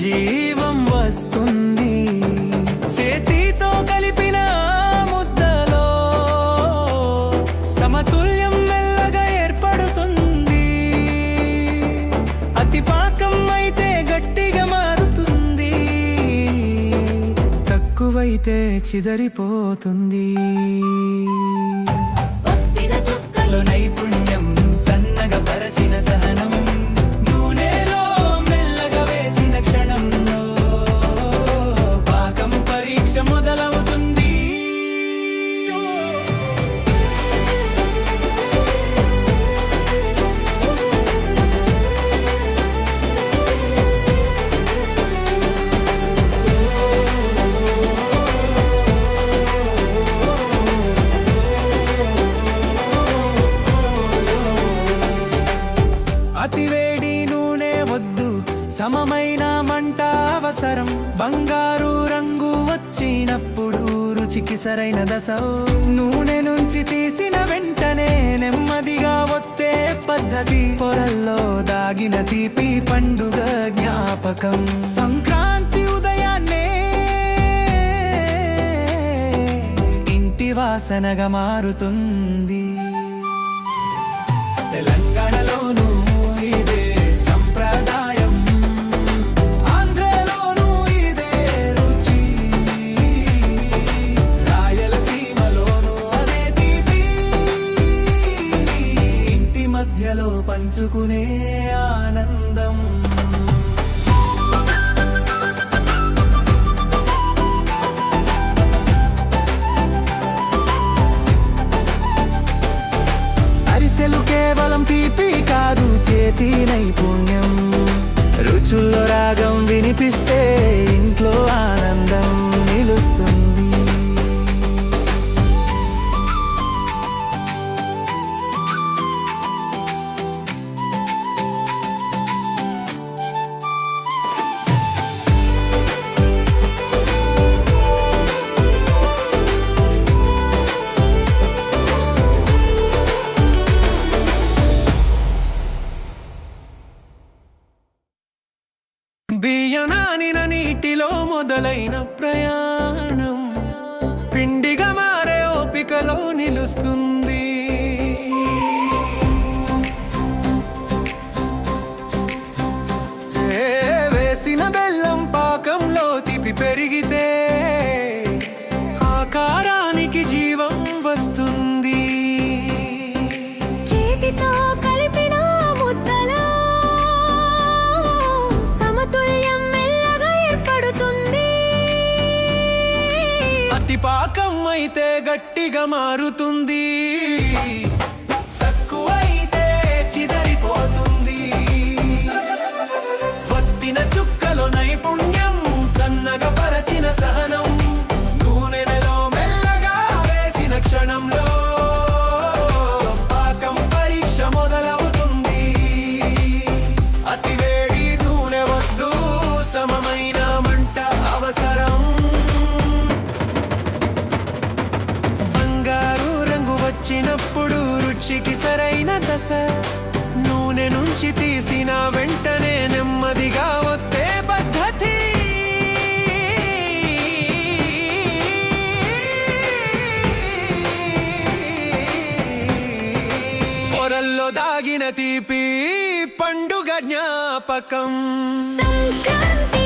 జీవం వస్తుంది. చేతితో కలిపిన ముద్దలో సమతుల్యం మెల్లగా ఏర్పడుతుంది. అతి పాకం అయితే గట్టిగా మారుతుంది, తక్కువైతే చిదరిపోతుంది. నైపుణ్యం సన్నగా పరచిన సహనం, నూనెలో మెల్లగా వేసిన క్షణంలో పాకం పరీక్ష మొదలవుతుంది. అతివేడి నూనె వద్దు, సమమైన మంట అవసరం. బంగారు రంగు వచ్చినప్పుడు రుచికి సరైన దశ. నూనె నుంచి తీసిన వెంటనే నెమ్మదిగా ఒత్తే పద్ధతి. పొరల్లో దాగిన తీపి పండుగ జ్ఞాపకం. సంక్రాంతి ఉదయాన్నే ఇంటి వాసనగా మారుతుంది. తెలంగాణలోనూ ఇదే సంప్రదాయం, ఆంధ్రలోనూ ఇదే రుచి, రాయలసీమలోనూ అదే తీపి. ఇంటి మధ్యలో పంచుకునే ఆనందం. అరిసెలు కేవలం తీపి కాదు, చేతి నైపుణ్యం. రుచుల్లో రాగం వినిపిస్తే ఇంట్లో ఆనందం నిలుస్తుంది. బియ్యం నానిన నీటిలో మొదలైన ప్రయాణం పిండిగా మారే ఓపికలో నిలుస్తుంది. వేసిన బెల్లం పాకంలో తీపి పెరిగితే ఆకారానికి జీవం వస్తుంది. చేతితో కలిపిన ముద్దలో సమతుల్యం మెల్లగా ఏర్పడుతుంది. అతి పాకం అయితే గట్టిగా మారుతుంది, తక్కువైతే చిదరిపోతుంది. వత్తిన చుక్కలో నైపుణ్యం, సన్నగా పరచిన సహనం, నూనెలో మెల్లగా వేసిన క్షణంలో పాకం పరీక్ష మొదలవుతుంది. అతివేడి నూనె వద్దు, సమమైన మంట అవసరం. బంగారు రంగు వచ్చినప్పుడు రుచికి సరైన దశ. నూనె నుంచి తీసిన వెంటనే నెమ్మదిగా ఒత్తే పద్ధతి. పొరల్లో దాగిన తీపి పండుగ జ్ఞాపకం. సంక్రాంతి